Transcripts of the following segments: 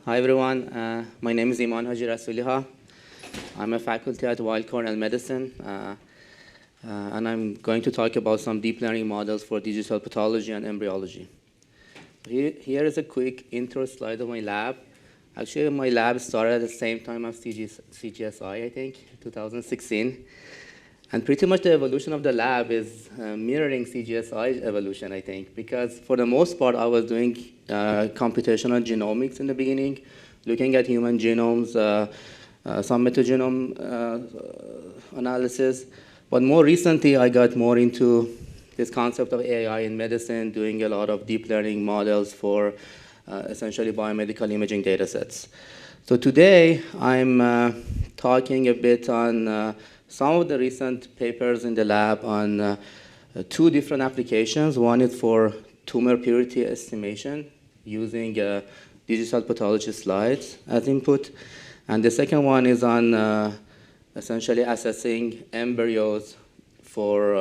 Hi everyone, my name is Iman Hajirasouliha. I'm a faculty at Weill Cornell Medicine, and I'm going to talk about some deep learning models for digital pathology and embryology. Here is a quick intro slide of my lab. Actually, my lab started at the same time as CGSI, I think, 2016. And pretty much the evolution of the lab is mirroring CGSI's evolution, I think, because for the most part, I was doing computational genomics in the beginning, looking at human genomes, some metagenome analysis. But more recently, I got more into this concept of AI in medicine, doing a lot of deep learning models for essentially biomedical imaging data sets. So today, I'm talking a bit on some of the recent papers in the lab on two different applications. One is for tumor purity estimation using digital pathology slides as input. And the second one is on essentially assessing embryos for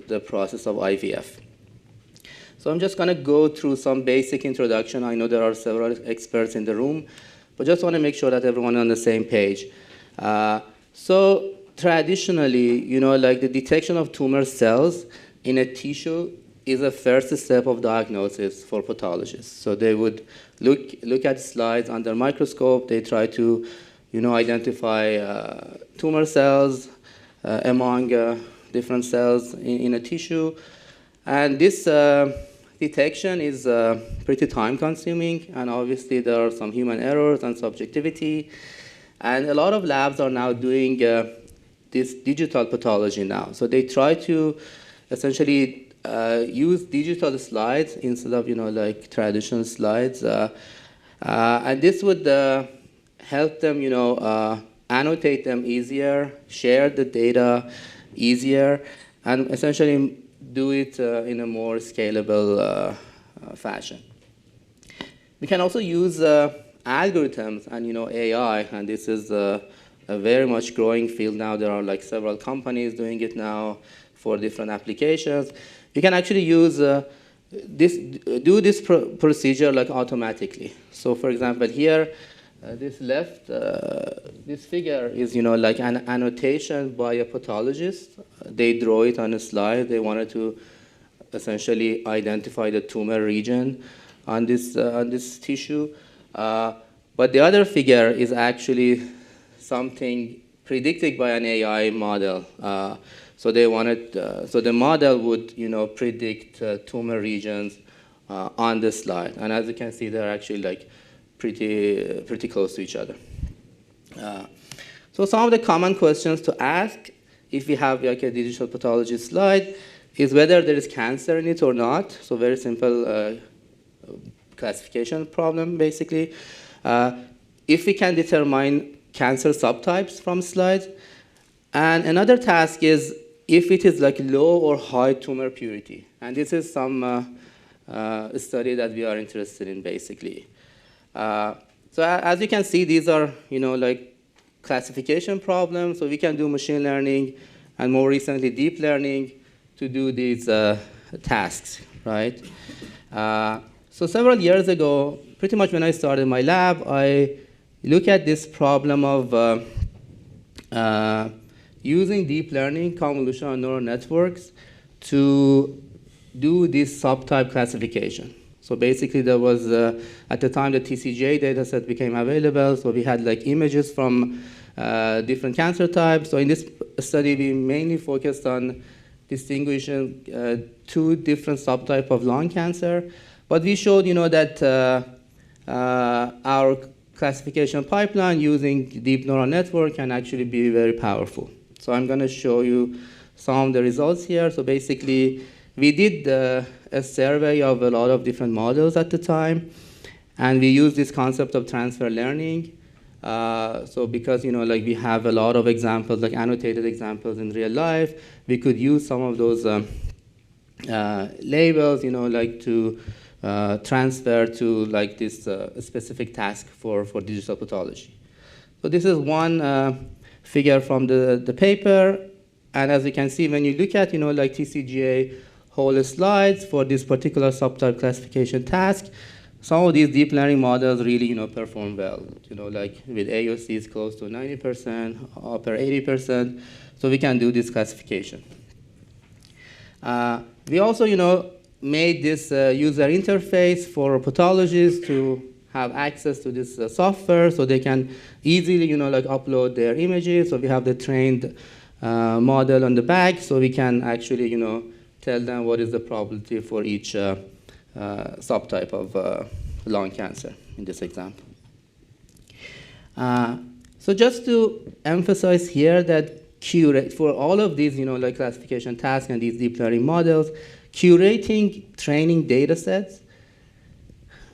the process of IVF. So I'm just going to go through some basic introduction. I know there are several experts in the room, but just want to make sure that everyone is on the same page. So traditionally, like the detection of tumor cells in a tissue is a first step of diagnosis for pathologists. So they would look at slides under microscope. They try to, identify tumor cells among different cells in a tissue. And this detection is pretty time-consuming, and obviously there are some human errors and subjectivity. And a lot of labs are now doing this digital pathology now. So they try to essentially use digital slides instead of, like traditional slides. And this would help them, annotate them easier, share the data easier, and essentially do it in a more scalable fashion. We can also use algorithms and, AI, and this is a very much growing field now. There are like several companies doing it now for different applications. You can actually use do this procedure like automatically. So for example, here, this left, this figure is, like an annotation by a pathologist. They draw it on a slide. They wanted to essentially identify the tumor region on this tissue. But the other figure is actually something predicted by an AI model. So they wanted, so the model would, predict tumor regions on the slide. And as you can see, they're actually like pretty close to each other. So some of the common questions to ask if we have like a digital pathology slide is whether there is cancer in it or not. So very simple classification problem, basically. If we can determine cancer subtypes from slides. And another task is if it is like low or high tumor purity. And this is some study that we are interested in, basically. So as you can see, these are, like classification problems. So we can do machine learning and more recently deep learning to do these tasks, right? So several years ago, pretty much when I started my lab, I looked at this problem of using deep learning, convolutional neural networks to do this subtype classification. So basically there was, at the time, the TCGA dataset became available. So we had like images from different cancer types. So in this study, we mainly focused on distinguishing two different subtypes of lung cancer. But we showed, that our classification pipeline using deep neural network can actually be very powerful. So I'm going to show you some of the results here. So basically, we did a survey of a lot of different models at the time, and we used this concept of transfer learning. So because, like we have a lot of examples, like annotated examples in real life, we could use some of those labels, like to transfer to like this specific task for digital pathology. So this is one figure from the paper. And as you can see, when you look at, like TCGA whole slides for this particular subtype classification task, some of these deep learning models really, perform well. Like with AUCs close to 90%, upper 80%. So we can do this classification. We also, made this user interface for pathologists to have access to this software, so they can easily, like upload their images. So we have the trained model on the back, so we can actually, tell them what is the probability for each subtype of lung cancer in this example. So just to emphasize here that for all of these, like classification tasks and these deep learning models, curating training data sets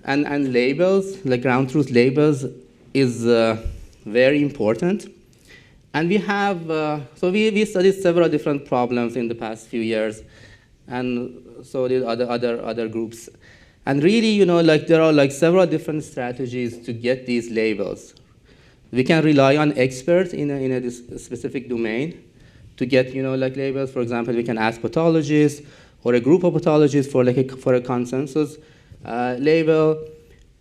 and labels, like ground truth labels, is very important. And we have, so we studied several different problems in the past few years, and so did other groups. And really, like there are like several different strategies to get these labels. We can rely on experts in a specific domain to get, like labels. For example, we can ask pathologists or a group of pathologists for a consensus label.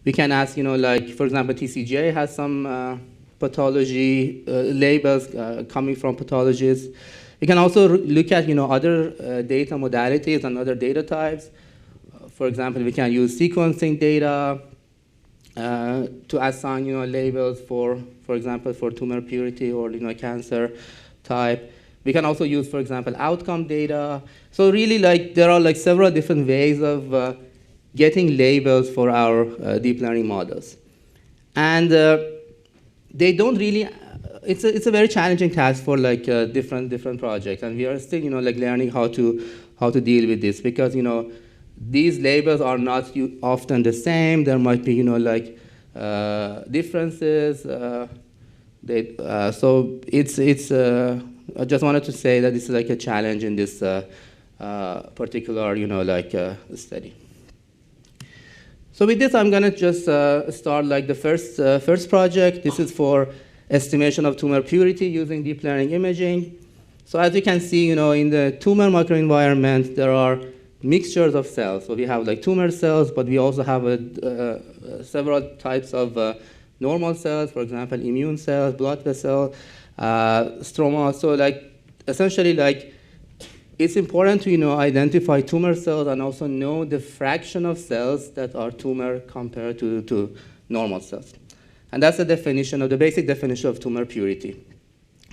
We can ask, like, for example, TCGA has some pathology labels coming from pathologists. We can also look at, other data modalities and other data types. For example, we can use sequencing data to assign, labels for example, for tumor purity or, cancer type. We can also use, for example, outcome data. So really, like, there are like several different ways of getting labels for our deep learning models. And they don't really, it's a very challenging task for like different projects. And we are still, like learning how to deal with this, because, these labels are not often the same. There might be, like differences. So it's I just wanted to say that this is like a challenge in this particular, study. So with this, I'm going to just start like the first project. This is for estimation of tumor purity using deep learning imaging. So as you can see, in the tumor microenvironment, there are mixtures of cells. So we have like tumor cells, but we also have several types of normal cells, for example, immune cells, blood vessel, stroma. So like essentially, like, it's important to identify tumor cells and also know the fraction of cells that are tumor compared to normal cells. And that's the definition of the basic definition of tumor purity.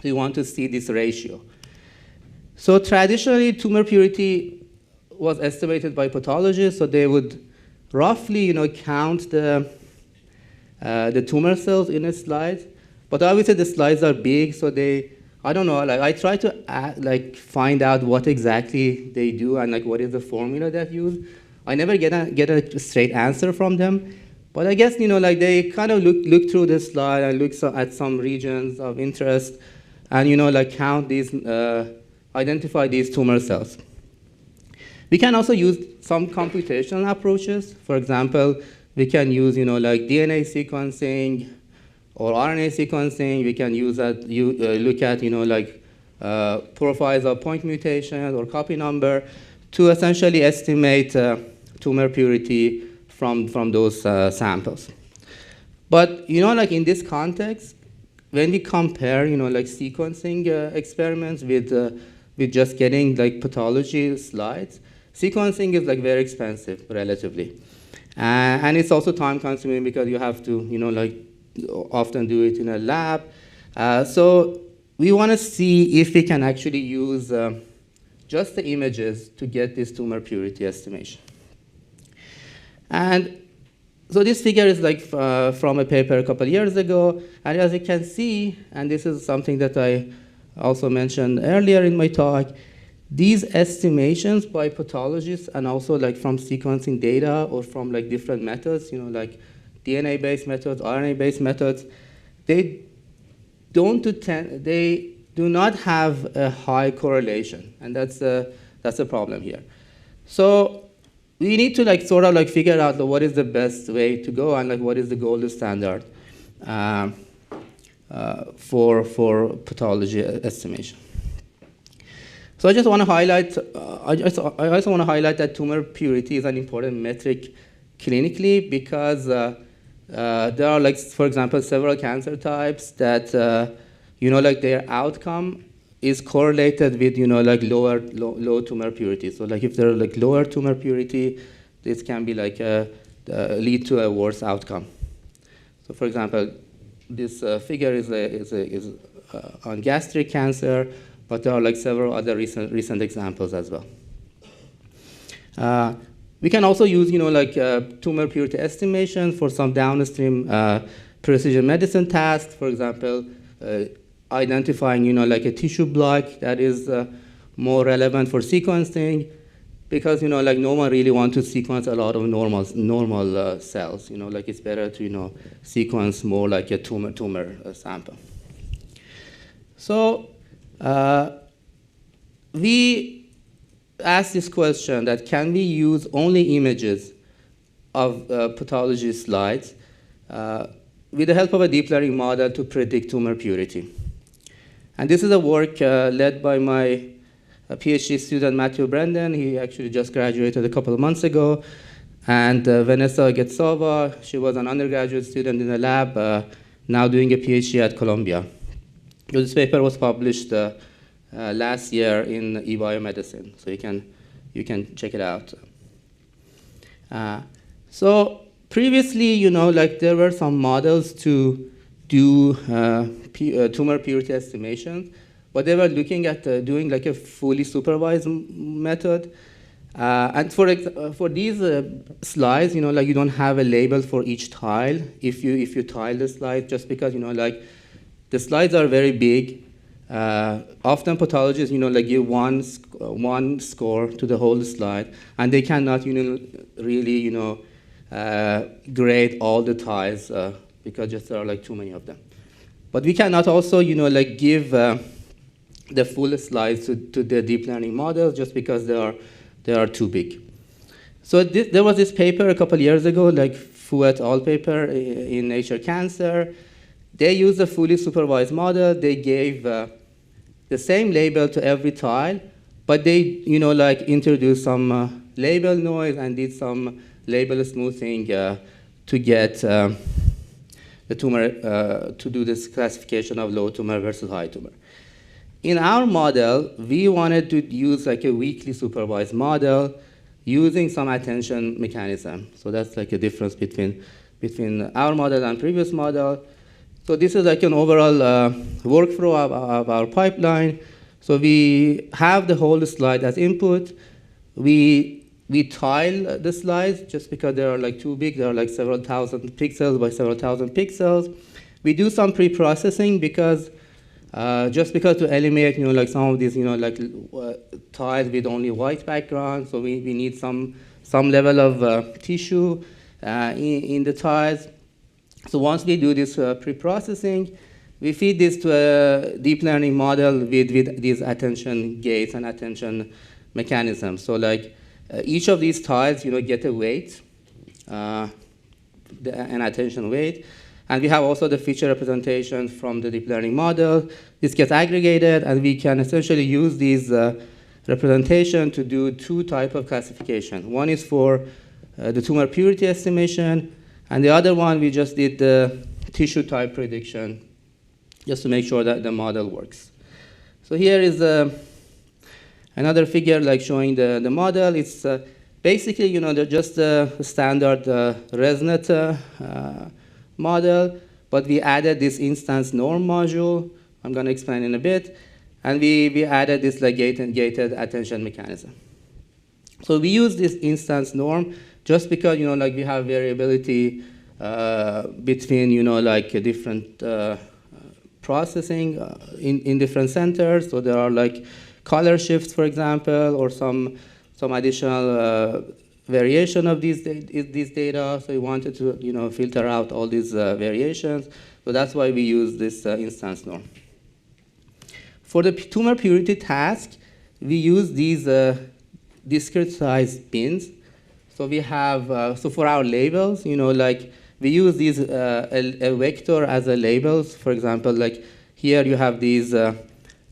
So you want to see this ratio. So traditionally, tumor purity was estimated by pathologists. So they would roughly count the tumor cells in a slide. But obviously the slides are big, so I don't know, like I try to find out what exactly they do and like what is the formula that used. I never get a straight answer from them, but I guess like they kind of look through this slide and look at some regions of interest, and like count these, identify these tumor cells. We can also use some computational approaches. For example, we can use like DNA sequencing or RNA sequencing. We can use that, look at like profiles of point mutations or copy number to essentially estimate tumor purity from those samples. But like in this context, when we compare like sequencing experiments with just getting like pathology slides, sequencing is like very expensive relatively, and it's also time consuming because you have to like often do it in a lab. So we want to see if we can actually use just the images to get this tumor purity estimation. And so this figure is like from a paper a couple of years ago, and as you can see, and this is something that I also mentioned earlier in my talk, these estimations by pathologists and also like from sequencing data or from like different methods, like DNA-based methods, RNA-based methods, they do not have a high correlation, and that's a problem here. So we need to like sort of like figure out what is the best way to go and like what is the gold standard for pathology estimation. So I just want to highlight, I also want to highlight that tumor purity is an important metric clinically because there are, like, for example, several cancer types that, like their outcome is correlated with, like low tumor purity. So like if there are like lower tumor purity, this can be like lead to a worse outcome. So for example, this figure is on gastric cancer, but there are like several other recent examples as well. We can also use, tumor purity estimation for some downstream precision medicine tasks. For example, identifying, like a tissue block that is more relevant for sequencing, because, like no one really wants to sequence a lot of normal cells. Like it's better to, sequence more like a tumor sample. So we asked this question that can we use only images of pathology slides with the help of a deep learning model to predict tumor purity. And this is a work led by my PhD student, Matthew Brendel. He actually just graduated a couple of months ago. And Vanessa Getseva, she was an undergraduate student in the lab, now doing a PhD at Columbia. This paper was published last year in EBioMedicine, so you can check it out. So previously, like there were some models to do tumor purity estimation, but they were looking at doing like a fully supervised method. And for these slides, like you don't have a label for each tile. If you tile the slide, just because like the slides are very big. Often pathologists, like give one score to the whole slide, and they cannot, really, grade all the tiles because just there are like too many of them. But we cannot also, like give the full slides to the deep learning models just because they are too big. So there was this paper a couple years ago, like Fu et al. Paper in Nature Cancer. They used a fully supervised model. They gave the same label to every tile, but they, like introduced some label noise and did some label smoothing to get the tumor, to do this classification of low tumor versus high tumor. In our model, we wanted to use like a weakly supervised model using some attention mechanism. So that's like a difference between our model and previous model. So this is like an overall workflow of our pipeline. So we have the whole slide as input. We tile the slides just because they are like too big. They are like several thousand pixels by several thousand pixels. We do some pre-processing because just because to eliminate, like some of these, like tiles with only white background. So we need some level of tissue in the tiles. So once we do this pre-processing, we feed this to a deep learning model with these attention gates and attention mechanisms. So like each of these tiles, get a weight, an attention weight. And we have also the feature representation from the deep learning model. This gets aggregated, and we can essentially use these representation to do two types of classification. One is for the tumor purity estimation, and the other one, we just did the tissue type prediction just to make sure that the model works. So here is another figure like showing the model. It's basically, just a standard ResNet model, but we added this instance norm module. I'm going to explain in a bit. And we added this like gated attention mechanism. So we use this instance norm just because, like we have variability between, like different processing in different centers. So there are like color shifts, for example, or some additional variation of these data. So we wanted to, filter out all these variations. So that's why we use this instance norm. For the tumor purity task, we use these discrete-sized bins. So we have, so for our labels, like we use these a vector as a labels. For example, like here you have these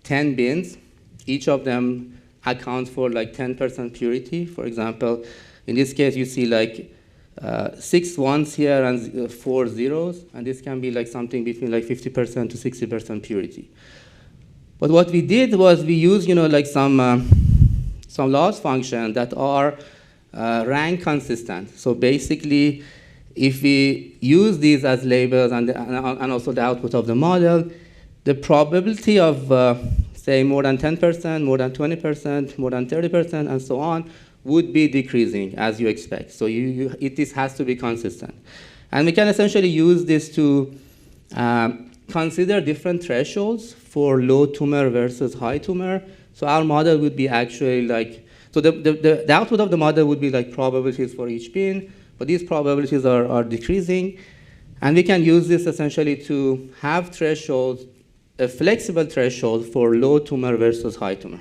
10 bins. Each of them accounts for like 10% purity. For example, in this case, you see like 6 ones here and 4 zeros, and this can be like something between like 50% to 60% purity. But what we did was we used, like some loss function that are rank consistent. So basically, if we use these as labels and also the output of the model, the probability of say more than 10%, more than 20%, more than 30%, and so on, would be decreasing as you expect. So this has to be consistent. And we can essentially use this to consider different thresholds for low tumor versus high tumor. So our model would be actually like, so the output of the model would be like probabilities for each pin, but these probabilities are decreasing. And we can use this essentially to have thresholds, a flexible threshold for low tumor versus high tumor.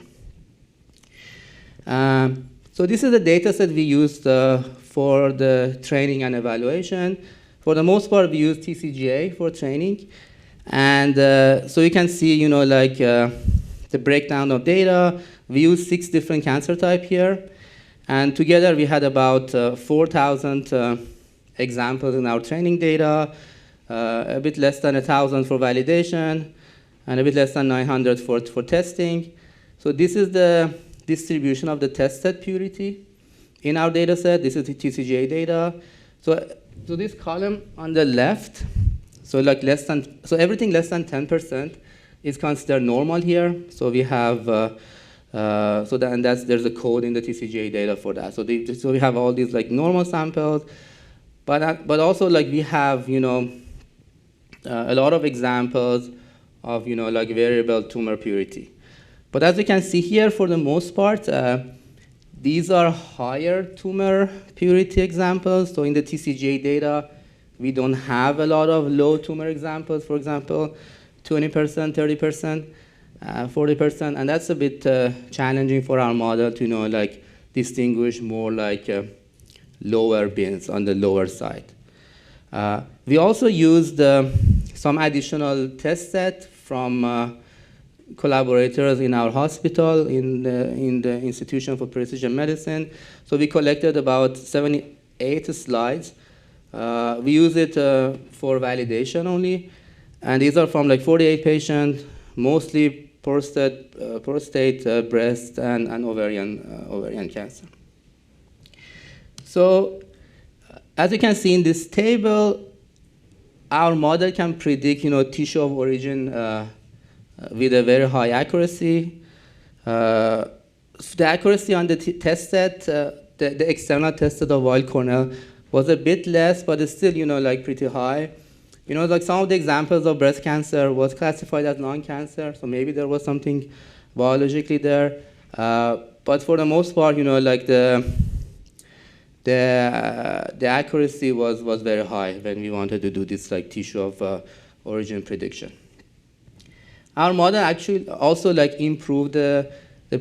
So this is the data set we used for the training and evaluation. For the most part, we use TCGA for training. And so you can see, the breakdown of data. We use 6 different cancer types here. And together, we had about 4,000 examples in our training data, a bit less than 1,000 for validation, and a bit less than 900 for testing. So this is the distribution of the test set purity in our data set. This is the TCGA data. So this column on the left, so everything less than 10% is considered normal here. So we have, there's a code in the TCGA data for that. So we have all these like normal samples, but also like we have, a lot of examples of, like variable tumor purity. But as you can see here, for the most part, these are higher tumor purity examples. So in the TCGA data, we don't have a lot of low tumor examples, for example, 20%, 30%, 40%. And that's a bit challenging for our model to, distinguish more lower bins on the lower side. We also used some additional test set from collaborators in our hospital, in the Institution for Precision Medicine. So we collected about 78 slides. We use it for validation only. And these are from 48 patients, mostly prostate, breast, and ovarian cancer. So as you can see in this table, our model can predict, tissue of origin with a very high accuracy. The accuracy on the test set, the external test set of Weill Cornell was a bit less, but it's still, pretty high. Some of the examples of breast cancer was classified as non-cancer, so maybe there was something biologically there. But for the most part, the accuracy was very high when we wanted to do this tissue of origin prediction. Our model actually also improved the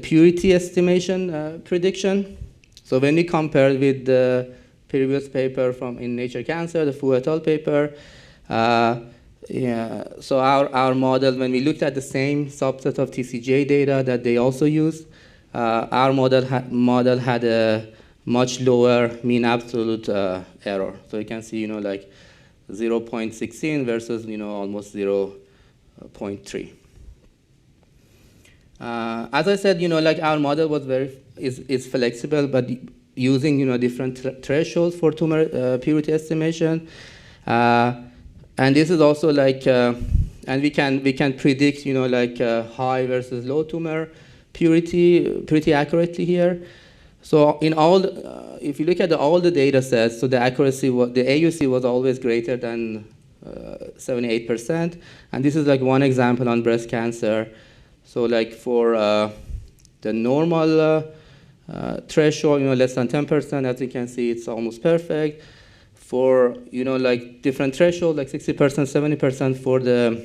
purity estimation prediction. So when we compared with the previous paper in Nature Cancer, the Fu et al. Paper, so our model, when we looked at the same subset of TCGA data that they also used, our model had a much lower mean absolute error. So you can see, 0.16 versus, almost 0.3. As I said, our model was is flexible, but using different thresholds for tumor purity estimation, and this is also and we can predict high versus low tumor purity pretty accurately here. So in all, if you look at all the data sets, so the accuracy, the AUC was always greater than 78%, and this is one example on breast cancer. So for the normal threshold, less than 10%, as you can see, it's almost perfect. For, different threshold, 60%, 70% for the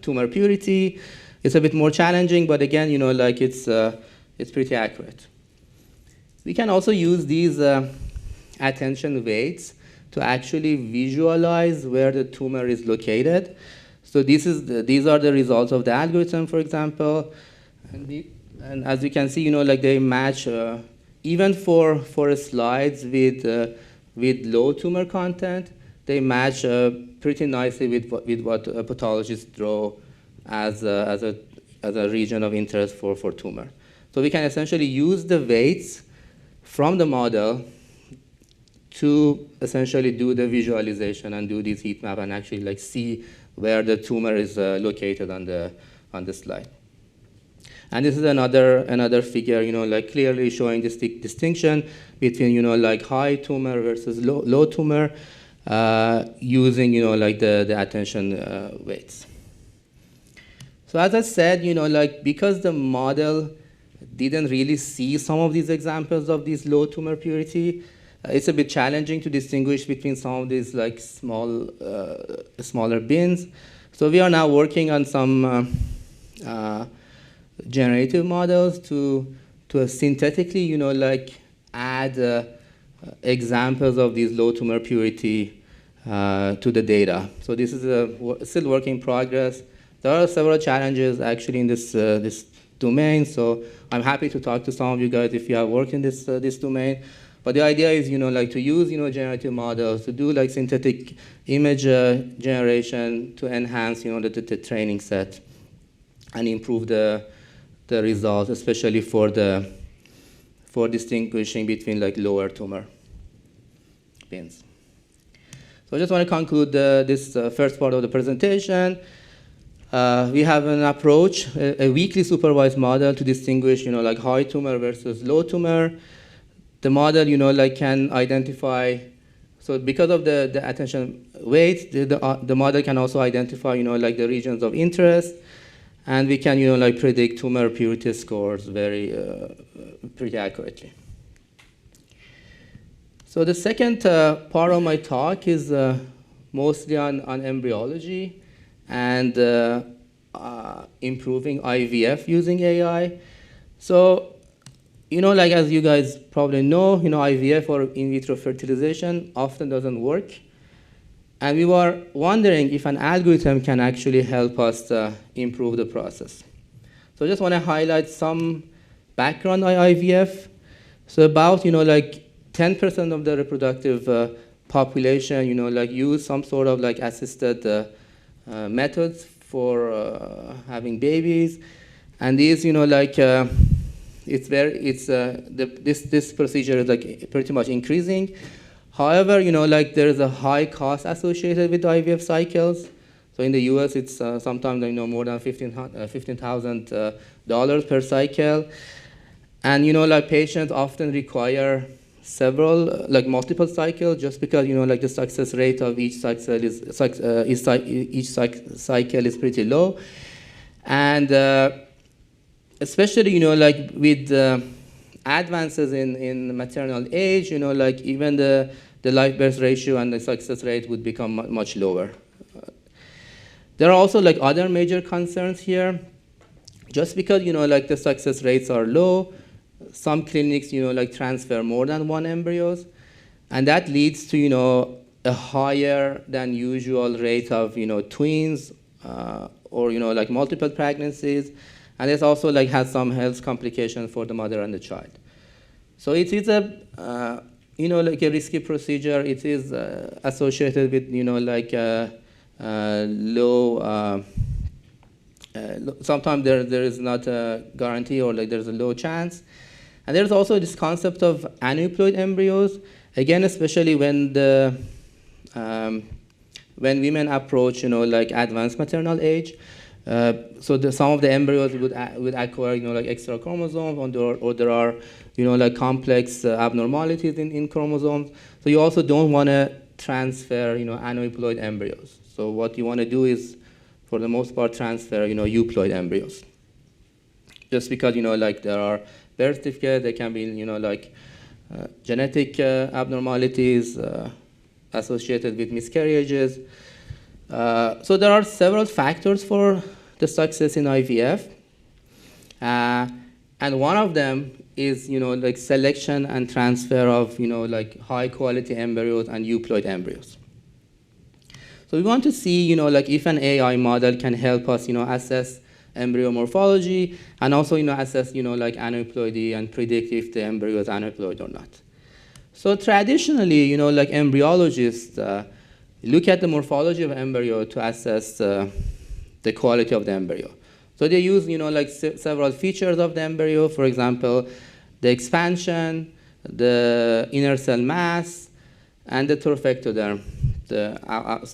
tumor purity, it's a bit more challenging, but again, it's pretty accurate. We can also use these attention weights to actually visualize where the tumor is located. So these are the results of the algorithm, for example, and as you can see, they match even for slides with with low tumor content, they match pretty nicely with what pathologists draw as a region of interest for tumor. So we can essentially use the weights from the model to essentially do the visualization and do this heat map and actually like see where the tumor is located on the slide. And this is another figure, like clearly showing this distinction between, like high tumor versus low tumor using, like the attention weights. So as I said, like because the model didn't really see some of these examples of these low tumor purity, it's a bit challenging to distinguish between some of these like smaller bins. So we are now working on some generative models to synthetically, like add examples of these low tumor purity to the data. So this is still work in progress. There are several challenges actually in this domain. So I'm happy to talk to some of you guys if you have worked in this domain. But the idea is, like to use, generative models to do like synthetic image generation to enhance, the training set and improve the results, especially for distinguishing between like lower tumor bins. So I just want to conclude this first part of the presentation. We have an approach, a weakly supervised model to distinguish, like high tumor versus low tumor. The model, like can identify, so because of the attention weight, the model can also identify, like the regions of interest, and we can, like predict tumor purity scores pretty accurately. So the second part of my talk is mostly on embryology and improving IVF using AI. So, like as you guys probably know, IVF or in vitro fertilization often doesn't work. And we were wondering if an algorithm can actually help us improve the process. So I just want to highlight some background on IVF. So about, like 10% of the reproductive population, like use some sort of like assisted methods for having babies. And these, like, this procedure is like pretty much increasing. However, like there is a high cost associated with IVF cycles. So in the US, it's sometimes more than $15,000 per cycle. And like patients often require several, like multiple cycles, just because like the success rate of each cycle is pretty low. And especially, like with advances in maternal age, like even the live birth ratio and the success rate would become much lower. There are also like other major concerns here. Just because, like the success rates are low, some clinics, like transfer more than one embryos, and that leads to, a higher than usual rate of, twins or, like multiple pregnancies. And this also like has some health complications for the mother and the child. So it is a, like a risky procedure. It is associated with, like low, sometimes there is not a guarantee or like there's a low chance. And there's also this concept of aneuploid embryos. Again, especially when when women approach, like advanced maternal age. So some of the embryos would acquire, like extra chromosomes, or there are, like complex abnormalities in chromosomes. So you also don't want to transfer, aneuploid embryos. So what you want to do is, for the most part, transfer, euploid embryos. Just because, like there are birth certificates, there can be, like genetic abnormalities associated with miscarriages. So there are several factors for the success in IVF. And one of them is, like selection and transfer of, like high quality embryos and euploid embryos. So we want to see, like if an AI model can help us, assess embryo morphology and also, assess, like aneuploidy and predict if the embryo is aneuploid or not. So traditionally, like embryologists look at the morphology of embryo to assess the quality of the embryo. So they use, several features of the embryo. For example, the expansion, the inner cell mass, and the trophectoderm, the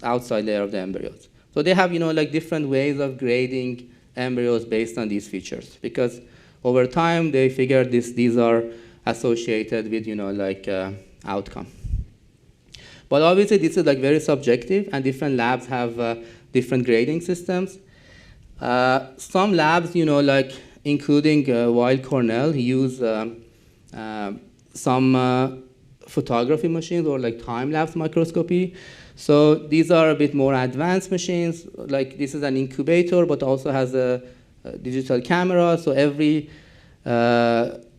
outside layer of the embryos. So they have, different ways of grading embryos based on these features, because over time they figured these are associated with, outcome. But obviously this is very subjective, and different labs have different grading systems. Some labs, including Weill Cornell, use some photography machines or time-lapse microscopy. So these are a bit more advanced machines. This is an incubator, but also has a digital camera. So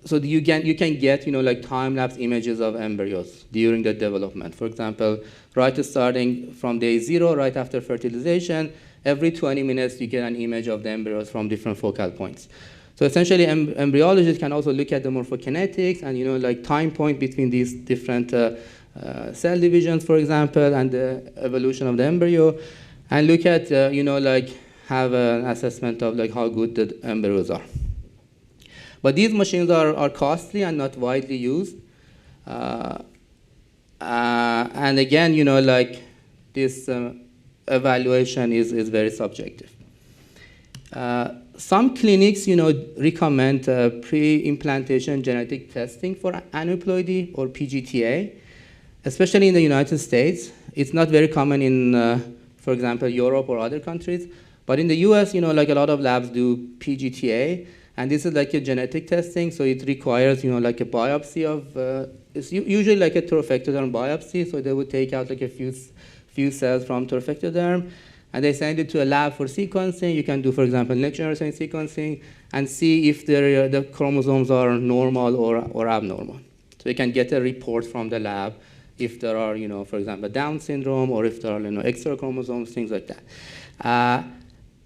so you can get time-lapse images of embryos during the development. For example, right starting from day 0, right after fertilization, every 20 minutes you get an image of the embryos from different focal points. So essentially, embryologists can also look at the morphokinetics and time point between these different cell divisions, for example, and the evolution of the embryo, and look at have an assessment of how good the embryos are. But these machines are costly and not widely used. And again, this evaluation is very subjective. Some clinics, recommend pre-implantation genetic testing for aneuploidy or PGTA, especially in the United States. It's not very common in, for example, Europe or other countries. But in the US, a lot of labs do PGTA, and this is a genetic testing, so it requires, a biopsy of, it's usually a trophectoderm biopsy, so they would take out a few cells from trophectoderm, and they send it to a lab for sequencing. You can do, for example, next-generation sequencing and see if the chromosomes are normal or abnormal. So you can get a report from the lab if there are, for example, Down syndrome, or if there are, extra chromosomes, things like that.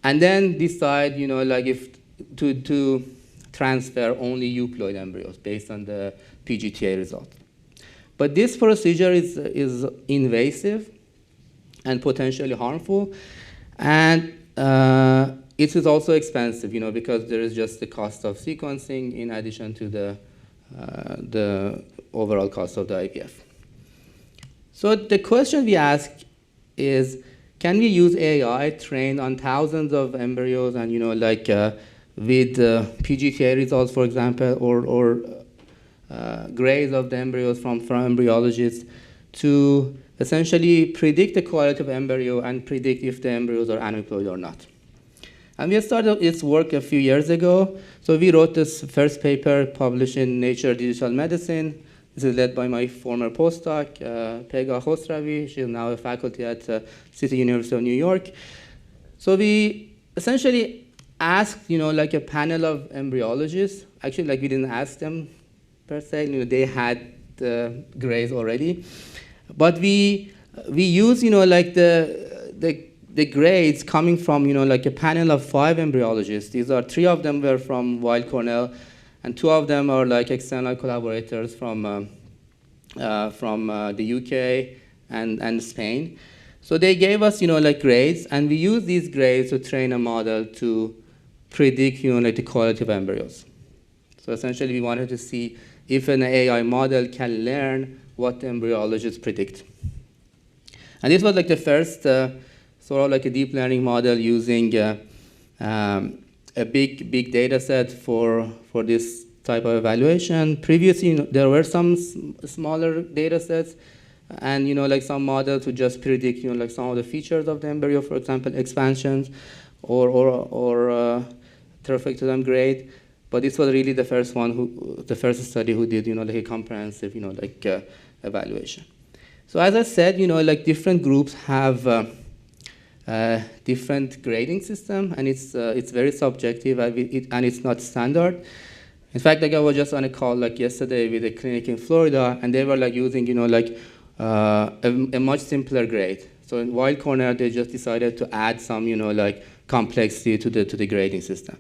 And then decide, if to transfer only euploid embryos based on the PGTA result. But this procedure is invasive and potentially harmful, and it is also expensive, because there is just the cost of sequencing in addition to the overall cost of the IVF. So the question we ask is, can we use AI trained on thousands of embryos and with PGTA results, for example, or grades of the embryos from embryologists to essentially predict the quality of embryo and predict if the embryos are aneuploid or not? And we started this work a few years ago. So we wrote this first paper published in Nature Digital Medicine. This is led by my former postdoc, Pega Khosravi. She's now a faculty at City University of New York. So we essentially asked, a panel of embryologists. Actually, we didn't ask them per se. They had the grades already. But we use, the grades coming from, a panel of 5 embryologists. These are 3 of them were from Weill Cornell, and 2 of them are external collaborators from the UK and Spain. So they gave us, grades, and we used these grades to train a model to predict, the quality of embryos. So essentially, we wanted to see if an AI model can learn what the embryologists predict. And this was the first sort of a deep learning model using a big data set for this type of evaluation. Previously, there were some smaller data sets, and some models to just predict some of the features of the embryo, for example, expansions or trophectoderm grade. But this was really the first study who did a comprehensive evaluation. So as I said, different groups have different grading system, and it's very subjective, and it's not standard. In fact, I was just on a call yesterday with a clinic in Florida, and they were using a much simpler grade. So in Weill Cornell, they just decided to add some complexity to the grading system.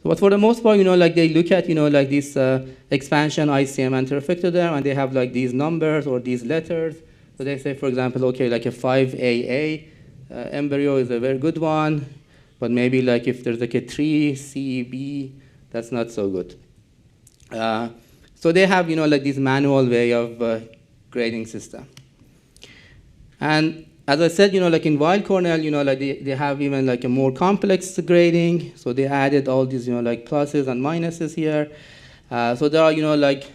But for the most part, like they look at, like this expansion ICM enterofictoderm, and they have like these numbers or these letters. So they say, for example, okay, like a 5AA embryo is a very good one, but maybe like if there's like a 3CB, that's not so good. So they have, like this manual way of grading system. And as I said, like in wild cornell, like they have even like a more complex grading. So they added all these, like pluses and minuses here. So there are, like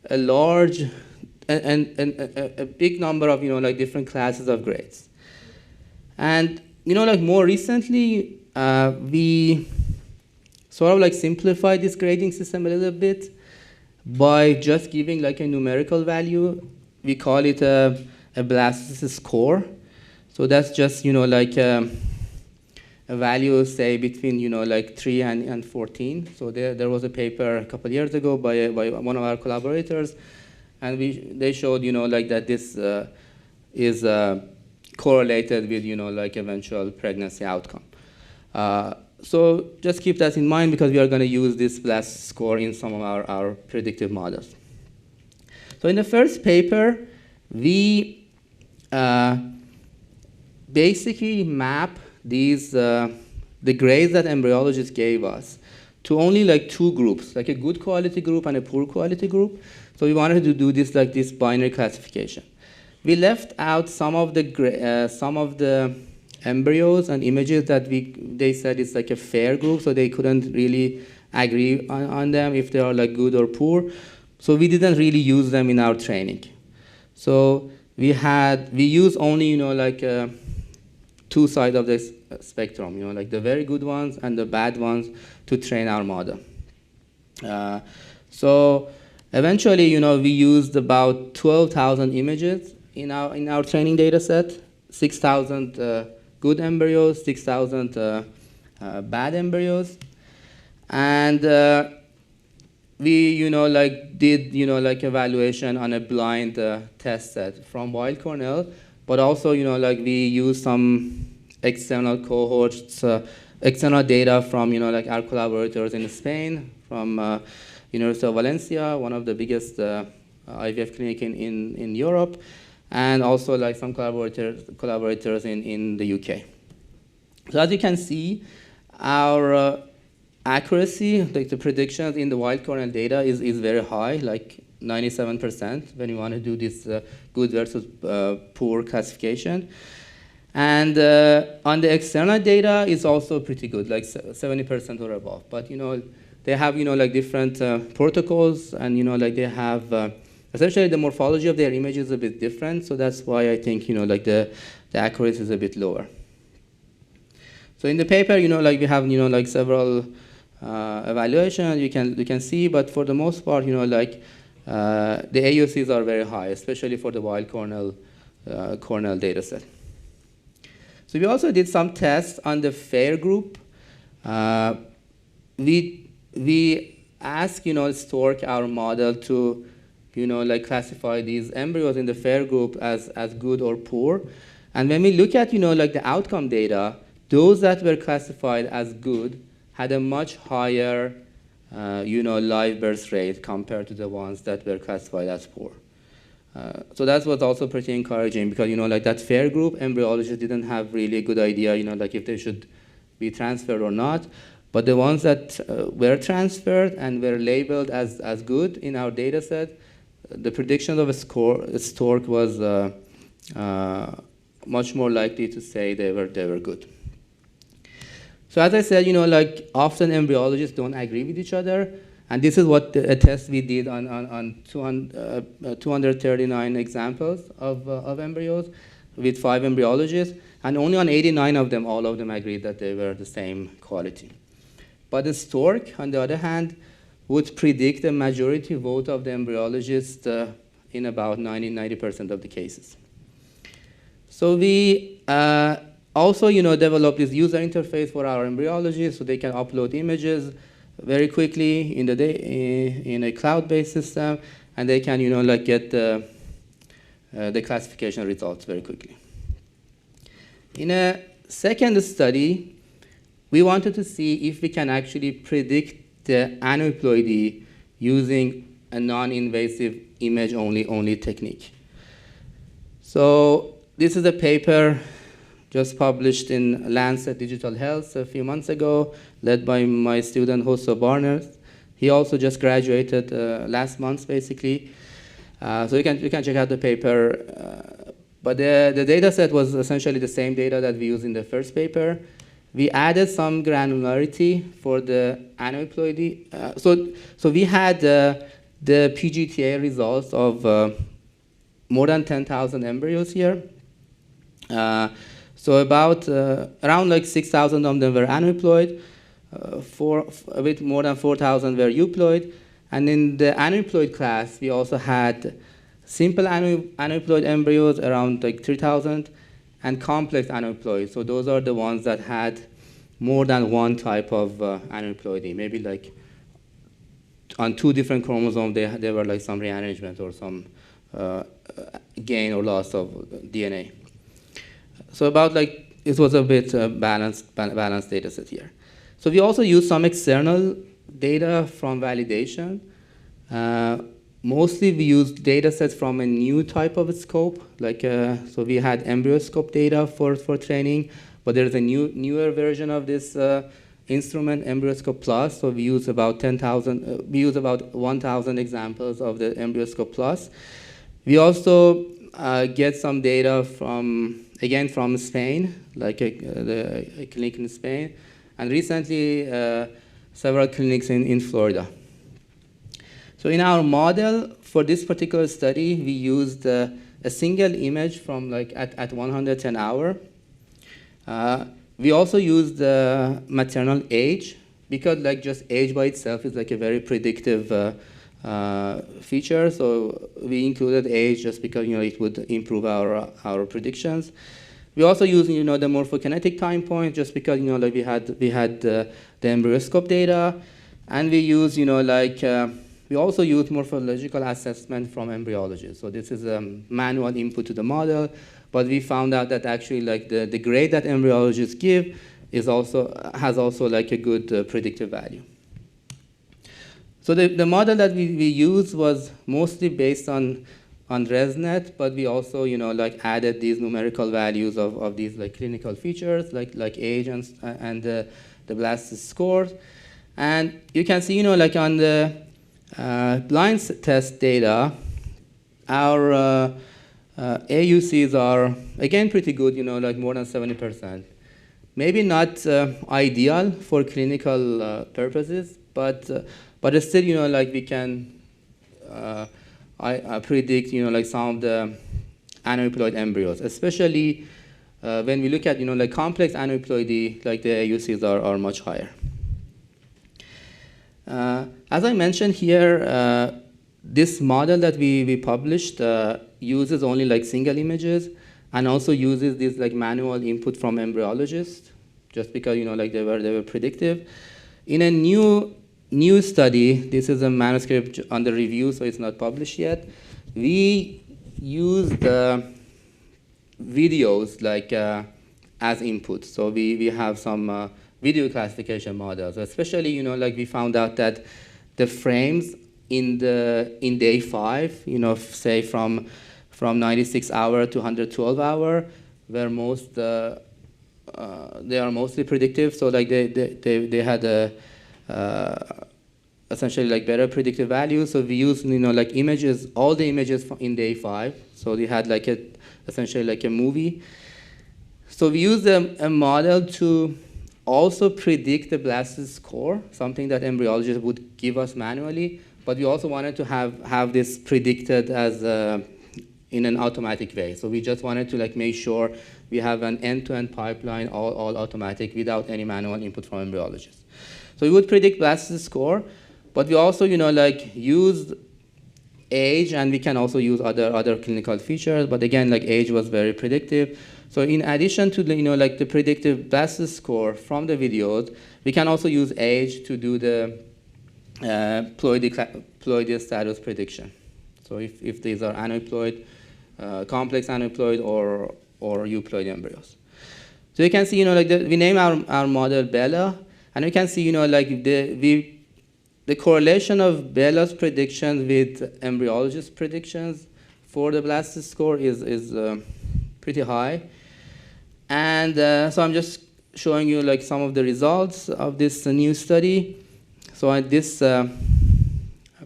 a large and a big number of, like different classes of grades. And, like more recently, we sort of like simplified this grading system a little bit by just giving like a numerical value. We call it a blastocyst score. So that's just, like a value, say, between, like 3 and 14. So there was a paper a couple years ago by one of our collaborators, and they showed, like that this is correlated with, like eventual pregnancy outcome. So just keep that in mind because we are going to use this blast score in some of our predictive models. So in the first paper, we basically map these the grades that embryologists gave us to only like two groups, like a good quality group and a poor quality group. So we wanted to do this like this binary classification. We left out some of the embryos and images that they said it's like a fair group, so they couldn't really agree on them if they are like good or poor. So we didn't really use them in our training. So we use only like two sides of the spectrum, like the very good ones and the bad ones to train our model. So eventually, we used about 12,000 images in our training data set, 6,000 good embryos, 6,000 bad embryos, and we like did like evaluation on a blind test set from wild cornell, but also like we used some external cohorts, external data from like our collaborators in Spain, from University of Valencia, one of the biggest IVF clinic in Europe, and also like some collaborators in the UK. So as you can see, our accuracy, like the predictions in the wild cornell data is very high, like 97% when you want to do this good versus poor classification. And on the external data, it's also pretty good, like 70% or above. But they have like different protocols, and like they have essentially the morphology of their image is a bit different. So that's why I think like the accuracy is a bit lower. So in the paper, like we have like several evaluations you can see, but for the most part, like the AUCs are very high, especially for the wild cornell data set. So we also did some tests on the fair group. We asked Stork, our model, to like classify these embryos in the fair group as good or poor. And when we look at like the outcome data, those that were classified as good had a much higher live birth rate compared to the ones that were classified as poor. So that was also pretty encouraging because like that fair group, embryologists didn't have really a good idea like if they should be transferred or not. But the ones that were transferred and were labeled as good in our data set, the prediction of a Stork was much more likely to say they were good. So as I said, like often embryologists don't agree with each other, and this is what a test we did on 239 examples of embryos with 5 embryologists, and only on 89 of them, all of them agreed that they were the same quality. But the Stork, on the other hand, would predict a majority vote of the embryologist in about 90% of the cases. So we also, developed this user interface for our embryologists so they can upload images very quickly in a cloud-based system, and they can, like get the classification results very quickly. In a second study, we wanted to see if we can actually predict the aneuploidy using a non-invasive image-only technique. So this is a paper just published in Lancet Digital Health a few months ago, led by my student Barnes. He also just graduated last month, basically. So you can check out the paper. But the data set was essentially the same data that we used in the first paper. We added some granularity for the aneuploidy. So we had the PGTA results of more than 10,000 embryos here. So about around like 6,000 of them were aneuploid, a bit more than 4,000 were euploid. And in the aneuploid class, we also had simple aneuploid embryos, around like 3,000, and complex aneuploid. So those are the ones that had more than one type of aneuploidy. Maybe like on 2 different chromosomes, there were like some rearrangement or some gain or loss of DNA. So about like, it was a bit balanced data set here. So we also used some external data from validation. Mostly we used data sets from a new type of scope. Like, so we had EmbryoScope data for training, but there's a newer version of this instrument, EmbryoScope Plus. So we use about 1,000 examples of the EmbryoScope Plus. We also get some data from Spain, like a clinic in Spain, and recently several clinics in Florida. So in our model for this particular study, we used a single image from like at 110 hour. We also used maternal age, because like just age by itself is like a very predictive feature. So we included age just because it would improve our predictions. We also used the morphokinetic time point just because like we had the EmbryoScope data, and we used we also used morphological assessment from embryology. So this is a manual input to the model, but we found out that actually like the grade that embryologists give has also like a good predictive value. So the model that we used was mostly based on ResNet, but we also like added these numerical values of these like clinical features like age and the blastocyst scores. And you can see like on the blind test data, our AUCs are again pretty good, like more than 70%. Maybe not ideal for clinical purposes, but still, like we can I predict, like some of the aneuploid embryos, especially when we look at, like complex aneuploidy, like the AUCs are much higher. As I mentioned here, this model that we published uses only like single images, and also uses this like manual input from embryologists, just because like they were predictive. In a new study, this is a manuscript under review, so it's not published yet. We used videos like as input. So we have some video classification models, especially like we found out that the frames in day 5, say from 96 hour to 112 hour, were they are mostly predictive. So like they had a essentially like better predictive values. So we used like images, all the images in day 5. So we had like essentially like a movie. So we used a model to also predict the blastocyst score, something that embryologists would give us manually, but we also wanted to have this predicted as in an automatic way. So we just wanted to like make sure we have an end-to-end pipeline, all automatic, without any manual input from embryologists. So we would predict blastocyst score, but we also like used age, and we can also use other clinical features. But again, like age was very predictive. So in addition to the like the predictive blastocyst score from the videos, we can also use age to do the ploidy status prediction. So if these are aneuploid, complex aneuploid, or euploid embryos. So you can see, we name our model Bella, and we can see, the correlation of Bella's predictions with embryologist predictions for the blastocyst score is pretty high. And so I'm just showing you some of the results of this new study. So on this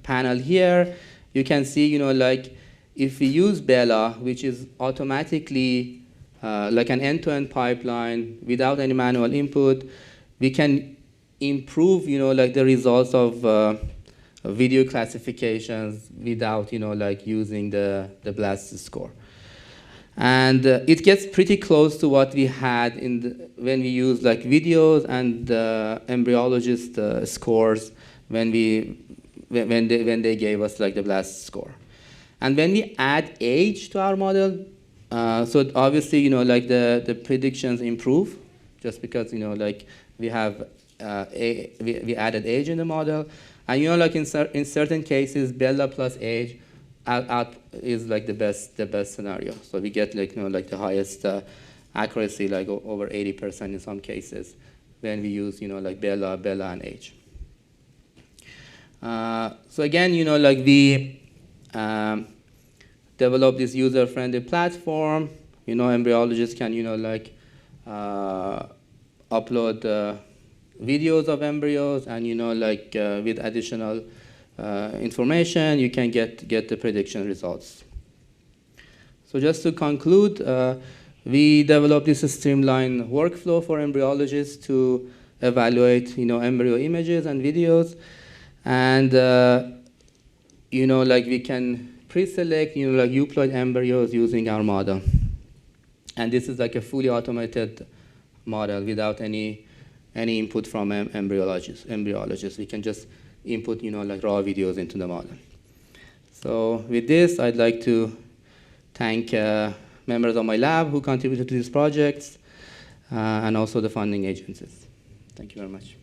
panel here, you can see, if we use Bella, which is automatically like an end-to-end pipeline without any manual input, we can improve, the results of video classifications without, using the blastocyst score. And it gets pretty close to what we had when we used videos and embryologist scores when they gave us the blastocyst score. And when we add age to our model, so obviously the predictions improve just because we have we added age in the model, and in certain cases Bella plus age out is the best scenario. So we get the highest accuracy, over 80% in some cases when we use Bella and age. So again, we develop this user-friendly platform. Embryologists can upload videos of embryos, and with additional information, you can get the prediction results. So just to conclude, we developed this streamlined workflow for embryologists to evaluate embryo images and videos, and we can pre-select euploid embryos using our model. And this is a fully automated model without any input from embryologists. We can just input raw videos into the model. So with this, I'd like to thank members of my lab who contributed to these projects, and also the funding agencies. Thank you very much.